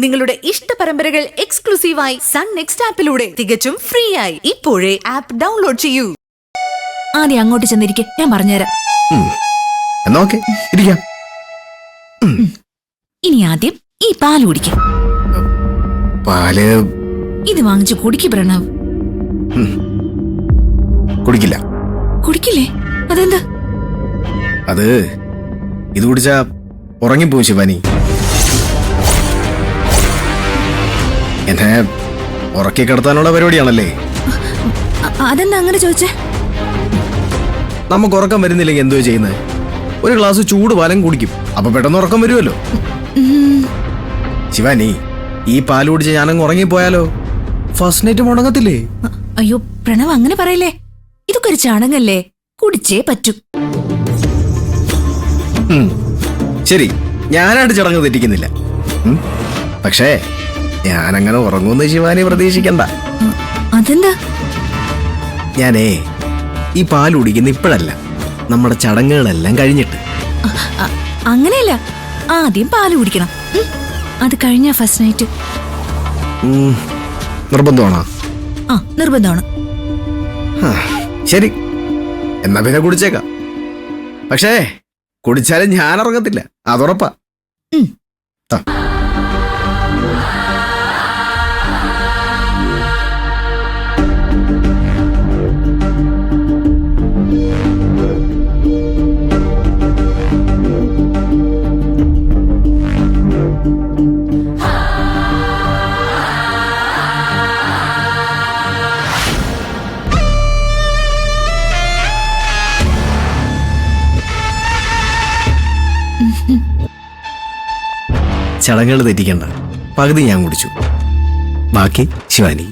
നിങ്ങളുടെ ഇഷ്ട പരമ്പരകൾ എക്സ്ക്ലൂസീവായി സൺ നെക്സ്റ്റ് ആപ്പിലൂടെ തികച്ചും ഫ്രീ ആയി ഇപ്പോഴേ ആപ്പ് ഡൗൺലോഡ് ചെയ്യൂ. ആദ്യം അങ്ങോട്ട് ചെന്നിരിക്കെ, ഞാൻ പറഞ്ഞുതരാം. ഇനി ആദ്യം ഈ പാല് കുടിക്കും. പാല് ഇത് വാങ്ങിച്ചു കുടിക്ക് പ്രണവ്. കുടിക്കില്ല. കുടിക്കില്ലേ? അതെന്താ? അത് ഇത് കുടിച്ചാ ഉറങ്ങിപ്പോവും ശിവാനി. എന്നെ ഉറക്കി കിടത്താനുള്ള പരിപാടിയാണല്ലേ? അതെന്താ അങ്ങനെ ചോദിച്ചേ? നമുക്ക് ഉറക്കം വരുന്നില്ലെങ്കിൽ എന്തോ ചെയ്യുന്നത്? ഒരു ഗ്ലാസ് ചൂട് പാലം കുടിക്കും, അപ്പൊ പെട്ടെന്ന് ഉറക്കം വരുമല്ലോ. ശിവാനി, ഈ പാല് കുടിച്ച് ഞാനങ്ങ് ഉറങ്ങിപ്പോയാലോ? First night മുടങ്ങത്തില്ലേ? അയ്യോ പ്രണവ്, അങ്ങനെ പറയല്ലേ. ഇതൊക്കെ ഒരു ചടങ്ങല്ലേ, കുടിച്ചേ പറ്റൂ. ശരി, ഞാനായിട്ട് ചടങ്ങ് തെറ്റിക്കുന്നില്ല. പക്ഷേ ഞാനങ്ങനെ ഉറങ്ങുമെന്ന് ശിവാനി പ്രതീക്ഷിക്കണ്ട. അതെന്താ? ഞാനേ ഈ പാൽ കുടിക്കുന്ന ഇപ്പോഴല്ല, നമ്മുടെ ചടങ്ങുകളെല്ലാം കഴിഞ്ഞിട്ട്. അങ്ങനെയല്ല, ആദ്യം പാല് കുടിക്കണം. അത് കഴിഞ്ഞ ഫസ്റ്റ് നൈറ്റ്. നിർബന്ധമാണോ? ആ, നിർബന്ധമാണ്. ശരി, എന്നാ പിന്നെ കുടിച്ചേക്കാം. പക്ഷേ കുടിച്ചാലും ഞാൻ ഇറങ്ങത്തില്ല, അതുറപ്പാ. ചടങ്ങുകൾ തെറ്റിക്കണ്ട. പകുതി ഞാൻ കുടിച്ചു, ബാക്കി ശിവാനി.